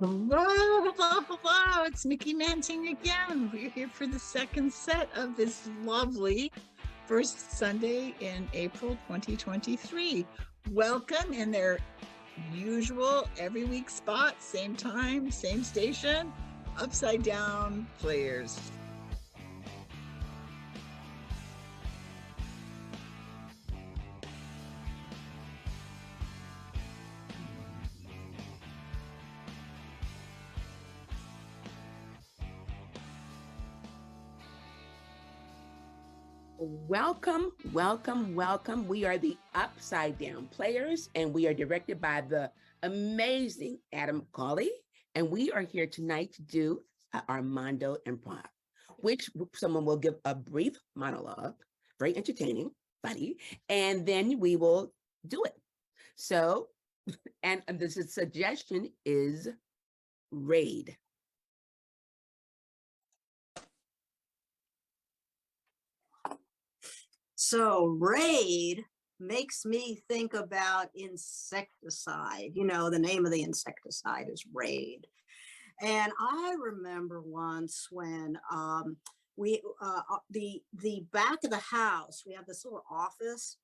Hello, it's Mickey Manting again. We're here for the second set of this lovely first Sunday in April 2023. Welcome in their usual every week spot, same time, same station, Upside Down Players. Welcome. We are the Upside Down Players, and we are directed by the amazing Adam Cawley. And we are here tonight to do Armando Improv, which someone will give a brief monologue, very entertaining, funny, and then we will do it. So, and the suggestion is raid. So raid makes me think about insecticide. You know, the name of the insecticide is Raid. And I remember once when the back of the house, we have this little office.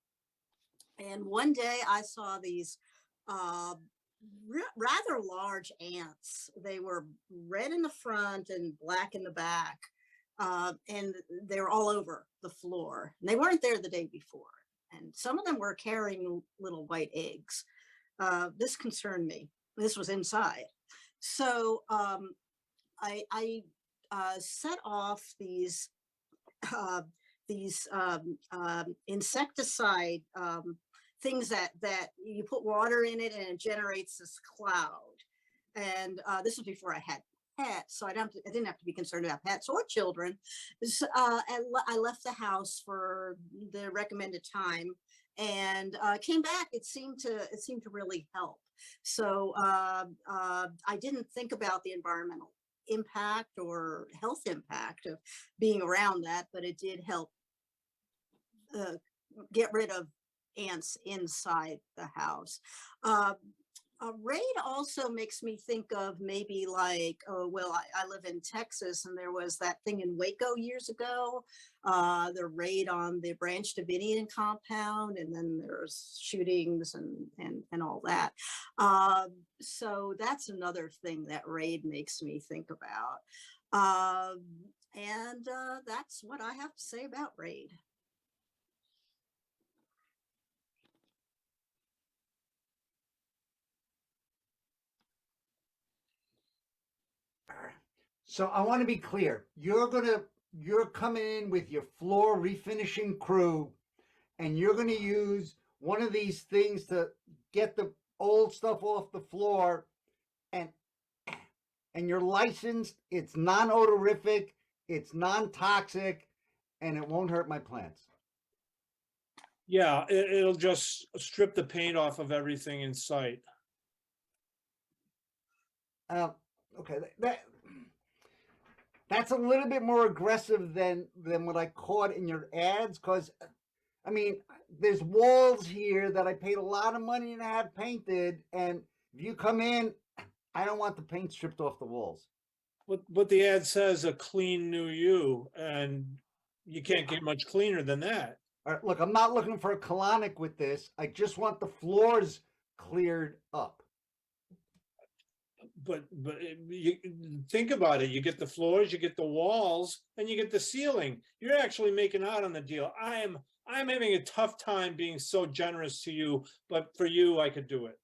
And one day I saw these rather large ants. They were red in the front and black in the back. And they were all over the floor. And they weren't there the day before. And some of them were carrying little white eggs. This concerned me. This was inside. So I set off these insecticide things that you put water in it and it generates this cloud. And this was before I had pets, so I didn't have to be concerned about pets or children. So, I left the house for the recommended time and came back. It seemed to really help. So I didn't think about the environmental impact or health impact of being around that, but it did help get rid of ants inside the house. Raid also makes me think of maybe like, oh, well, I live in Texas and there was that thing in Waco years ago, the raid on the Branch Davidian compound, and then there's shootings and all that. So that's another thing that raid makes me think about. And that's what I have to say about raid. So I want to be clear. You're coming in with your floor refinishing crew, and you're going to use one of these things to get the old stuff off the floor, and you're licensed. It's non-odorific, it's non-toxic, and it won't hurt my plants. Yeah, it'll just strip the paint off of everything in sight. Okay, that's a little bit more aggressive than what I caught in your ads, because I mean, there's walls here that I paid a lot of money to have painted, and if you come in, I don't want the paint stripped off the walls. What the ad says, a clean new you, and you can't get much cleaner than that. All right, look, I'm not looking for a colonic with this. I just want the floors cleared up. But you think about it. You get the floors, you get the walls, and you get the ceiling. You're actually making out on the deal. I'm having a tough time being so generous to you, but for you, I could do it.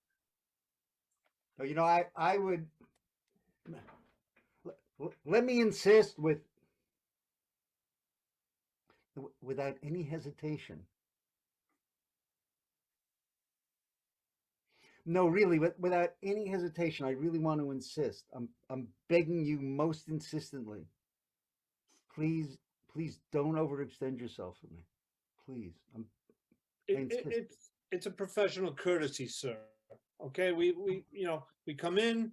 You know, I would. Let me insist without any hesitation. No, really, without any hesitation, I really want to insist. I'm begging you most insistently. Please don't overextend yourself for me. Please. It's a professional courtesy, sir. Okay, we come in.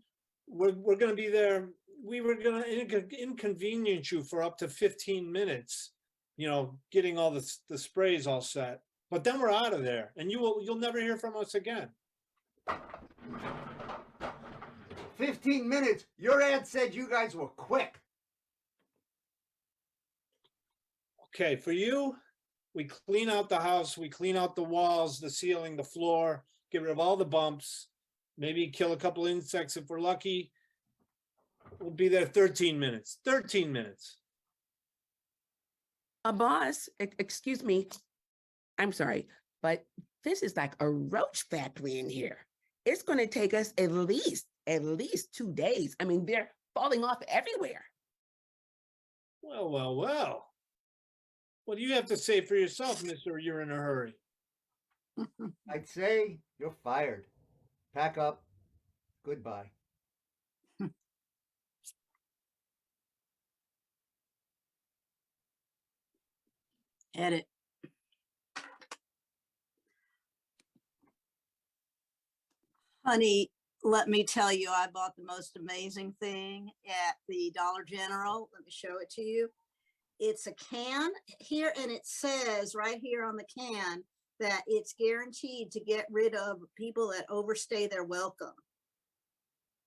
We're going to be there. We were going to inconvenience you for up to 15 minutes. Getting all the sprays all set. But then we're out of there, and you'll never hear from us again. 15 minutes. Your ad said you guys were quick. Okay, for you, we clean out the house, we clean out the walls, the ceiling, the floor, get rid of all the bumps, maybe kill a couple insects if we're lucky. We'll be there 13 minutes. 13 minutes. Boss, excuse me. I'm sorry, but this is like a roach factory in here. It's going to take us at least 2 days. I mean, they're falling off everywhere. Well, well, well. What do you have to say for yourself, mister? You're in a hurry. I'd say you're fired. Pack up. Goodbye. Edit. Honey, let me tell you, I bought the most amazing thing at the Dollar General. Let me show it to you. It's a can here, and it says right here on the can that it's guaranteed to get rid of people that overstay their welcome.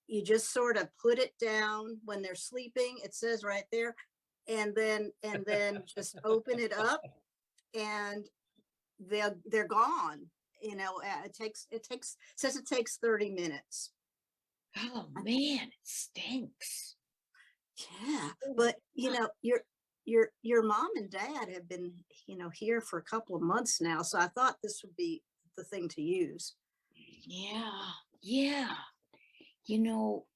You just sort of put it down when they're sleeping. It says right there, and then just open it up, and they're gone. You know, it says it takes 30 minutes. Oh man, it stinks. Yeah, but you know, your mom and dad have been, you know, here for a couple of months now, so I thought this would be the thing to use. Yeah. You know,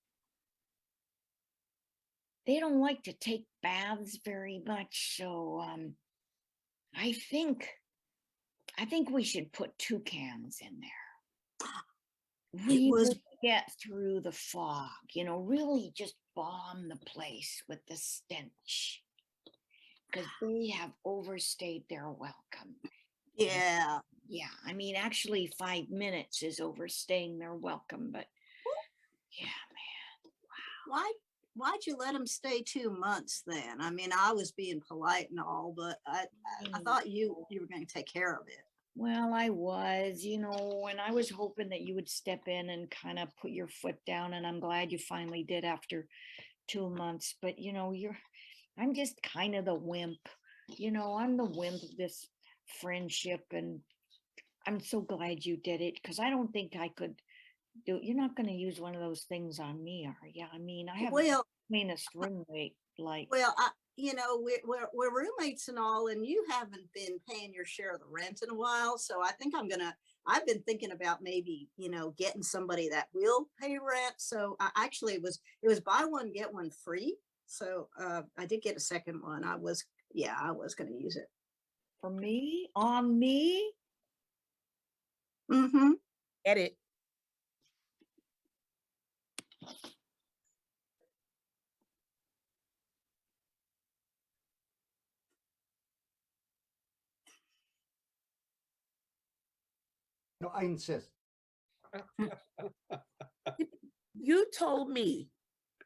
they don't like to take baths very much, so I think we should put 2 cans in there. It was Really get through the fog, you know, really just bomb the place with the stench. Because they have overstayed their welcome. yeah. Yeah, I mean, actually 5 minutes is overstaying their welcome, but yeah, Why'd you let them stay 2 months then? I mean, I was being polite and all, but I thought you were going to take care of it. well, I was, you know, and I was hoping that you would step in and kind of put your foot down, and I'm glad you finally did after 2 months. But you know, I'm just kind of the wimp. You know, I'm the wimp of this friendship, and I'm so glad you did it because I don't think I could do it. You're not going to use one of those things on me, are you? I mean, I have the cleanest roommate. Like, Well, you know, we're roommates and all, and you haven't been paying your share of the rent in a while. So I think I've been thinking about maybe, you know, getting somebody that will pay rent. So I actually it was buy one, get one free. So I did get a second one. I was going to use it. for me, on me. Mm-hmm. Edit. No, I insist. You told me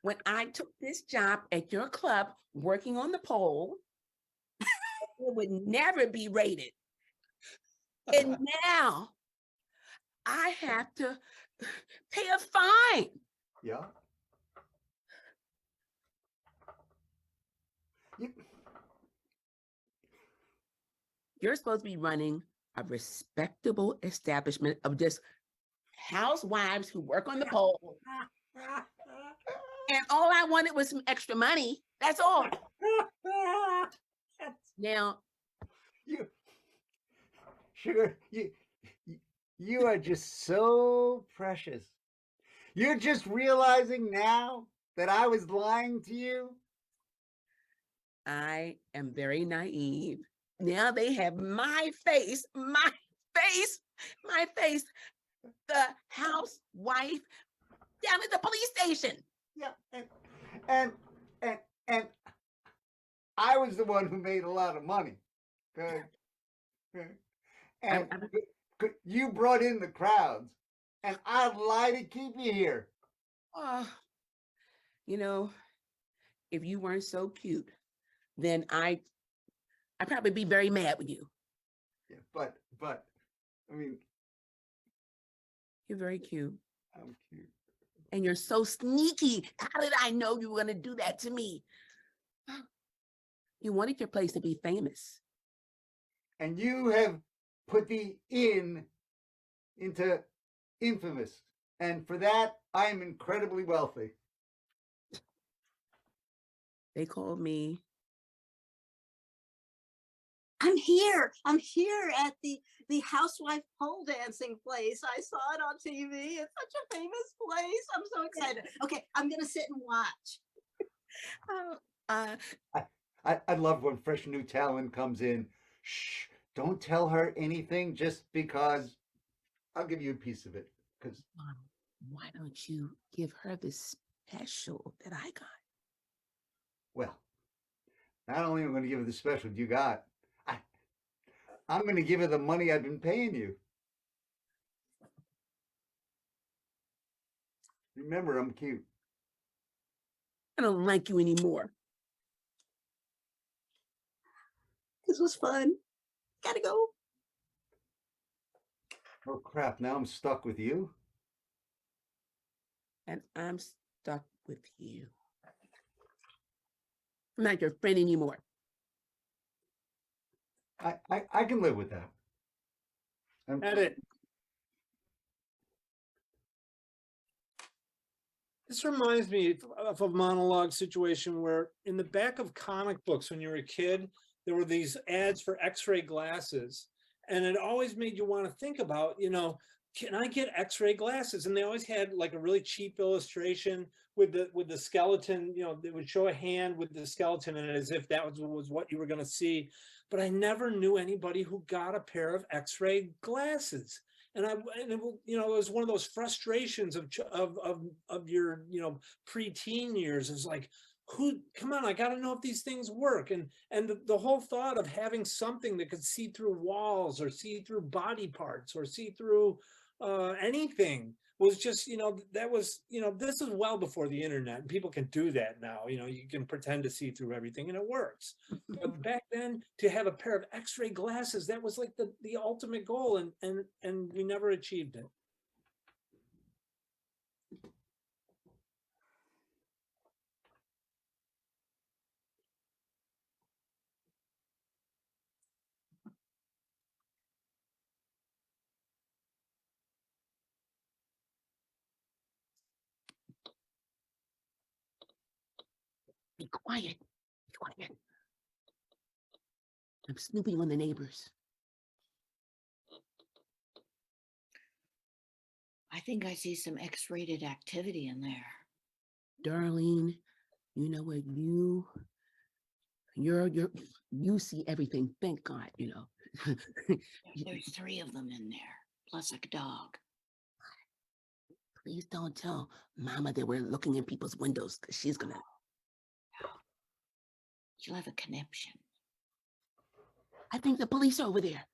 when I took this job at your club working on the pole, it would never be rated. And now I have to pay a fine. Yeah. You're supposed to be running a respectable establishment of just housewives who work on the pole. And all I wanted was some extra money. That's all. Now, You, Sugar, you are just so precious. You're just realizing now that I was lying to you. I am very naive. Now they have my face, the housewife down at the police station. Yeah, and I was the one who made a lot of money. Good. And you brought in the crowds, and I'd lie to keep you here. You know, if you weren't so cute, then I'd probably be very mad with you. Yeah, but I mean, You're very cute. I'm cute. And you're so sneaky. How did I know you were going to do that to me? You wanted your place to be famous. And you have put the into infamous. And for that, I am incredibly wealthy. They called me. I'm here. I'm here at the housewife pole dancing place. I saw it on TV. It's such a famous place. I'm so excited. Okay, I'm gonna sit and watch. I love when fresh new talent comes in. Shh, don't tell her anything just because I'll give you a piece of it. Because Mom, why don't you give her the special that I got? well, not only am I going to give her the special you got, I'm going to give her the money I've been paying you. Remember, I'm cute. I don't like you anymore. This was fun. Gotta go. Oh crap! Now I'm stuck with you. And I'm stuck with you. I'm not your friend anymore. I can live with that. Edit. This reminds me of a monologue situation where in the back of comic books when you were a kid, there were these ads for X-ray glasses. And it always made you want to think about, can I get X-ray glasses? And they always had like a really cheap illustration with the skeleton, they would show a hand with the skeleton in it as if that was what you were going to see. But I never knew anybody who got a pair of X-ray glasses. And it was one of those frustrations of your, preteen years. It's like, come on, I got to know if these things work. And the whole thought of having something that could see through walls or see through body parts or see through anything was just, that was, this is well before the internet, and people can do that now. You can pretend to see through everything and it works. But back then, to have a pair of X-ray glasses, that was like the ultimate goal, and we never achieved it. Be quiet. Be quiet. I'm snooping on the neighbors. I think I see some X-rated activity in there. Darlene, you know what? You see everything. Thank God, There's 3 of them in there, plus a dog. Please don't tell Mama that we're looking in people's windows, because she's gonna. She'll have a conniption. I think the police are over there.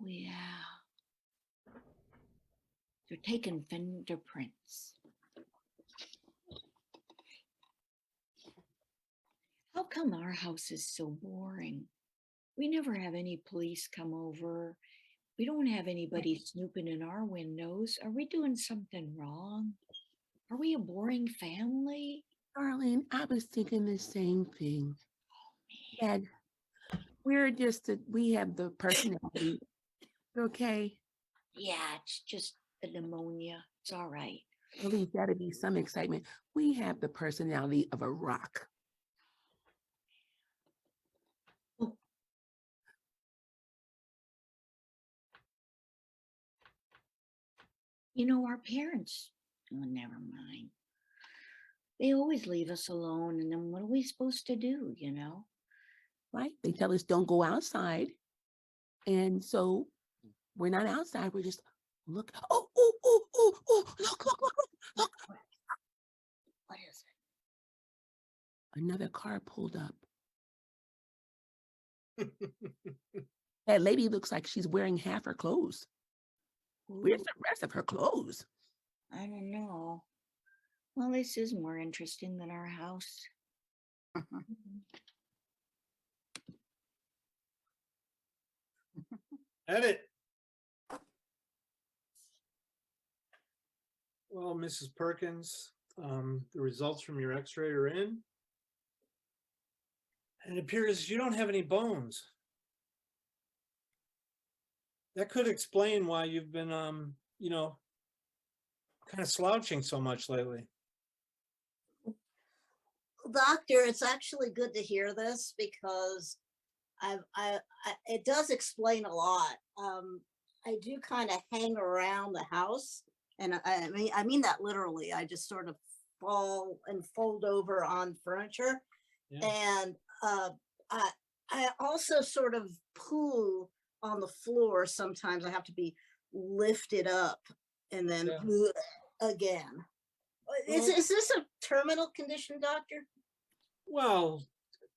Oh, yeah. They're taking fingerprints. How come our house is so boring? We never have any police come over. We don't have anybody snooping in our windows. Are we doing something wrong? Are we a boring family? Darlene, I was thinking the same thing. Dad, we have the personality. Okay. Yeah, it's just the pneumonia. It's all right. At least that'd be some excitement. We have the personality of a rock. Our parents, well, never mind. They always leave us alone. And then what are we supposed to do, Right? They tell us don't go outside. And so we're not outside. We're just look. Oh, look. What is Another car pulled up. That lady looks like she's wearing half her clothes. it? Where's the rest of her clothes? I don't know. Well, this is more interesting than our house. Edit. Well, Mrs. Perkins, the results from your x-ray are in. And it appears you don't have any bones. That could explain why you've been, kind of slouching so much lately. Doctor, it's actually good to hear this because it does explain a lot. I do kind of hang around the house, and I mean that literally. I just sort of fall and fold over on furniture, Yeah. and I also sort of poo on the floor. Sometimes I have to be lifted up and then again. Is this a terminal condition, doctor? Well,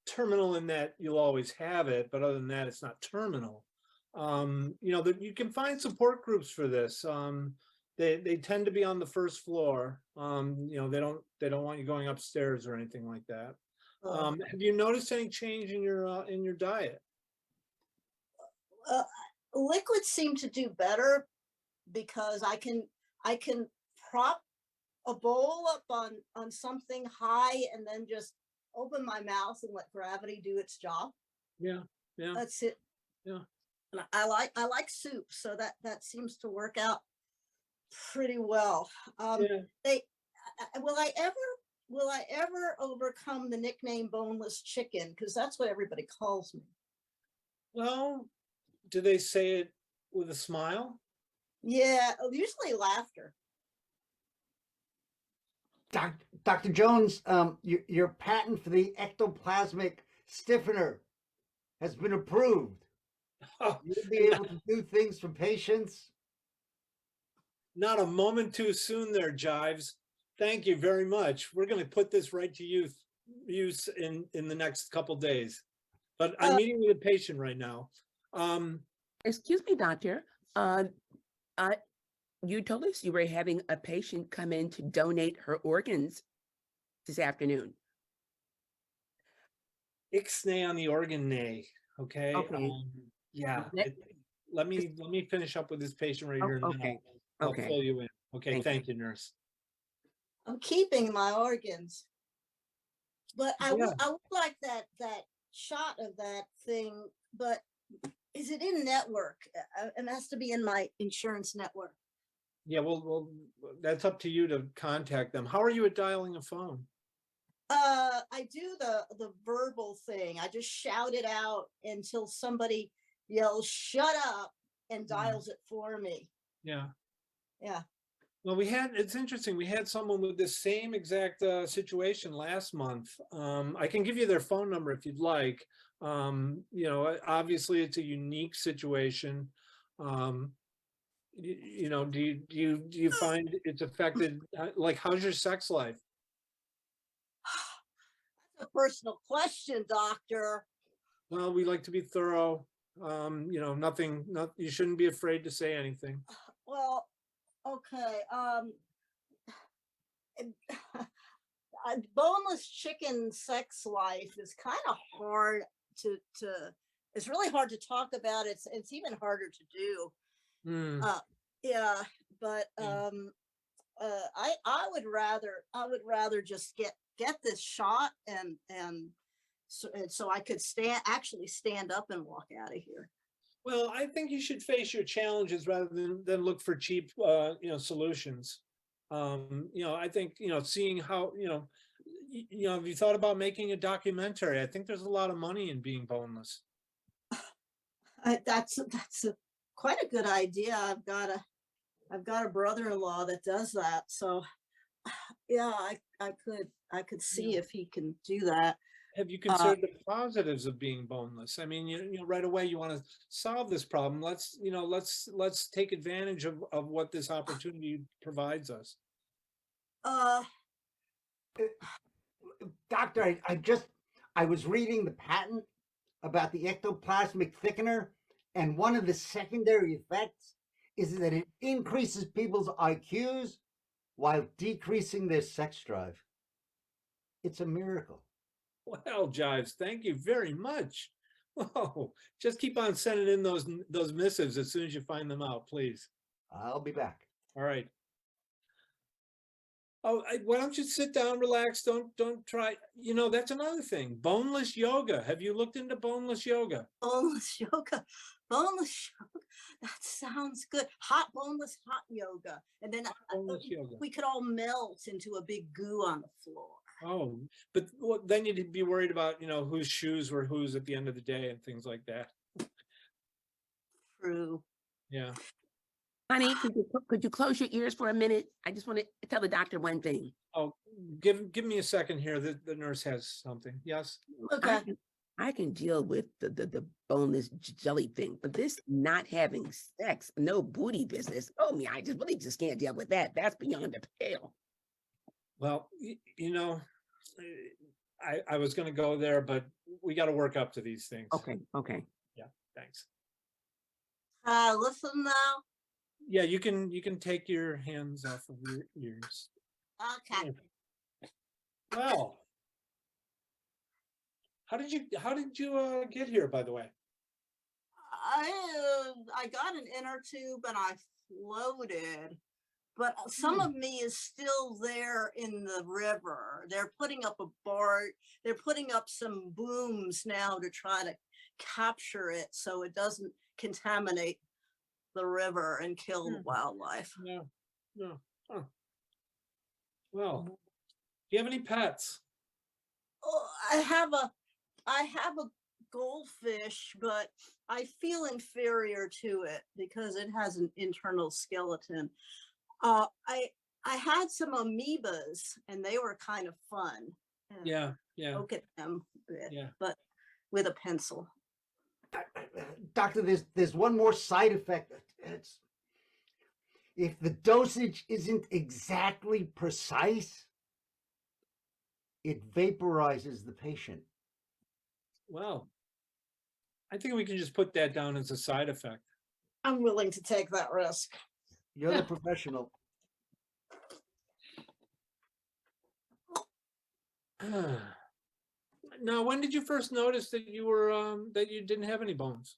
terminal in that you'll always have it, but other than that, it's not terminal. You can find support groups for this. They tend to be on the first floor. They don't want you going upstairs or anything like that. Have you noticed any change in your diet? Liquids seem to do better because I can prop a bowl up on something high and then just open my mouth and let gravity do its job. Yeah. That's it. Yeah. And I like soup, so that seems to work out pretty well. Yeah. Will I ever overcome the nickname boneless chicken? Because that's what everybody calls me. Well, do they say it with a smile? Yeah, usually laughter. Dr. Jones, your patent for the ectoplasmic stiffener has been approved. Oh, You'll be able to do things for patients. not a moment too soon there, Jives. Thank you very much. We're going to put this right to use in the next couple days. But I'm meeting with a patient right now. Excuse me, doctor. You told us you were having a patient come in to donate her organs this afternoon. Ixnay on the organ nay. Okay. Okay. Yeah. Let- Let me finish up with this patient right here. And then Okay. I'll Okay. fill you in. Okay. Thank you. Thank you, nurse. I'm keeping my organs, but I Yeah. would like that shot of that thing. But is it in network? It has to be in my insurance network. Yeah. Well, that's up to you to contact them. How are you at dialing a phone? I do the verbal thing. I just shout it out until somebody yells "shut up" and dials it for me. Yeah. Yeah. Well, it's interesting. We had someone with the same exact situation last month. I can give you their phone number if you'd like. Obviously it's a unique situation. Do you find it's affected? Like, how's your sex life? That's a personal question, doctor. Well, we like to be thorough. You shouldn't be afraid to say anything. Well, okay. Boneless chicken sex life is kind of hard to it's really hard to talk about. It's even harder to do. Hmm. Yeah, but Yeah. I would rather just get this shot and so I could stand up and walk out of here. Well, I think you should face your challenges rather than look for cheap, solutions. I think, seeing how, have you thought about making a documentary? I think there's a lot of money in being boneless. That's quite a good idea. I've got a brother-in-law that does that. So yeah, I could see Yeah. if he can do that. Have you considered the positives of being boneless? I mean, right away you want to solve this problem. Let's take advantage of what this opportunity provides us. Doctor, I was reading the patent about the ectoplasmic thickener, and one of the secondary effects is that it increases people's IQs while decreasing their sex drive. It's a miracle. Well, Jives, thank you very much. Oh, just keep on sending in those missives as soon as you find them out, please. I'll be back. All right. Oh, why don't you sit down, relax? Don't try. You know, that's another thing. Boneless yoga. Have you looked into boneless yoga? Boneless yoga, boneless yoga. That sounds good. Hot boneless hot yoga, and then Boneless yoga. we could all melt into a big goo on the floor. Oh, but then you'd be worried about, you know, whose shoes were whose at the end of the day and things like that. True. Yeah. Honey, could you close your ears for a minute? I just want to tell the doctor one thing. Oh, give me a second here. The nurse has something. Yes. Okay. I can deal with the boneless jelly thing, but this not having sex, no booty business. Oh, me, I really just can't deal with that. That's beyond the pale. Well, you know, I was going to go there, but we got to work up to these things. Okay. Yeah. Thanks. Listen now. Yeah, you can take your hands off of your ears. Okay. Wow. How did you get here, by the way? I got an inner tube and I floated, but some of me is still there in the river. They're putting up a bar. They're putting up some booms now to try to capture it so it doesn't contaminate the river and kill the wildlife. Yeah. No. Huh. Well, do you have any pets? Oh, I have a goldfish, but I feel inferior to it because it has an internal skeleton. I had some amoebas and they were kind of fun. Yeah. Poke at them, Yeah. but with a pencil. Doctor, there's one more side effect. It's if the dosage isn't exactly precise, it vaporizes the patient. Well, I think we can just put that down as a side effect. I'm willing to take that risk. You're the professional. Now, when did you first notice that you were that you didn't have any bones?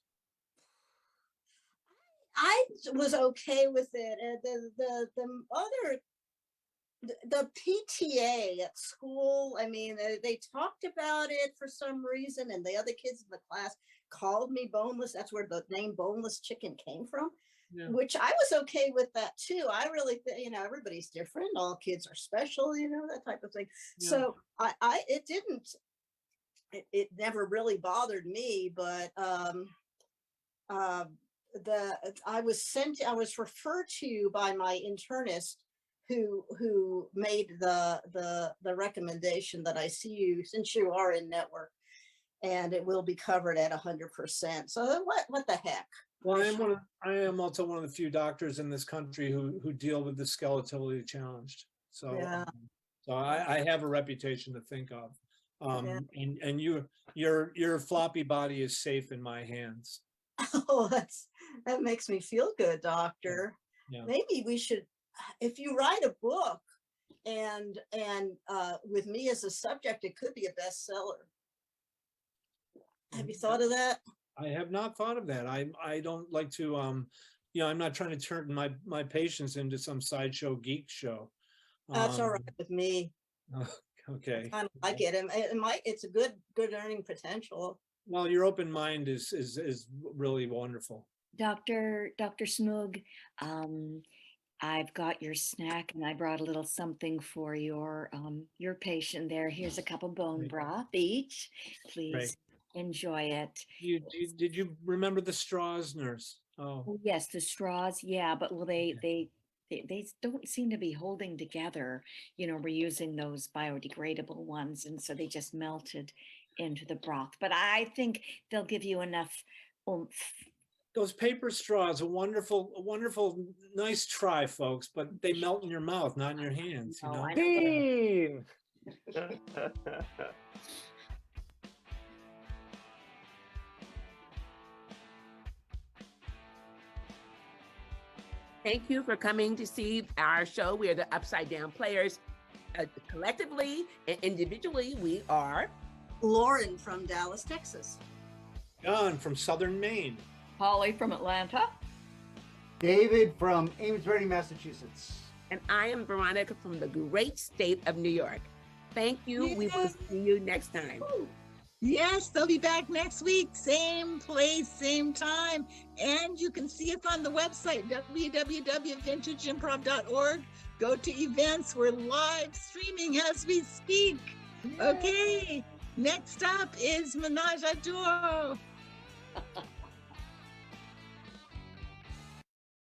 I was okay with it. The PTA at school, I mean, they talked about it for some reason, and the other kids in the class called me boneless. That's where the name boneless chicken came from, Yeah. which I was okay with that too. I really think, everybody's different. All kids are special, that type of thing. Yeah. So it never really bothered me, but I was referred to by my internist who made the recommendation that I see you since you are in network and it will be covered at 100%. So what the heck? Well, I am also one of the few doctors in this country who deal with the skeletally challenged. So, Yeah. So I have a reputation to think of. Yeah. And your floppy body is safe in my hands. Oh, that makes me feel good, doctor. Yeah. Maybe we should, if you write a book and with me as a subject, it could be a bestseller. Have you thought of that? I have not thought of that. I don't like to I'm not trying to turn my patients into some sideshow geek show. That's all right with me. Okay. I get him. It's a good earning potential. Well, your open mind is really wonderful. Dr. Smoog, I've got your snack and I brought a little something for your patient there. Here's a cup of bone Right. broth each. Please Right. enjoy it. Did you remember the straws, nurse? Oh, Oh, yes, the straws. Yeah, but they don't seem to be holding together. We're using those biodegradable ones, and so they just melted into the broth. But I think they'll give you enough oomph. those paper straws, a wonderful, nice try, folks, but they melt in your mouth, not in your hands. Oh, You know. I know what Team. Thank you for coming to see our show. We are the Upside Down Players. Collectively and individually, we are Lauren from Dallas, Texas. John from Southern Maine. Holly from Atlanta. David from Amesbury, Massachusetts. And I am Veronica from the great state of New York. Thank you. We will see you next time. Yes, they'll be back next week, same place, same time. And you can see us on the website, www.vintageimprov.org. Go to events. We're live streaming as we speak. Okay, next up is Menage a Deux.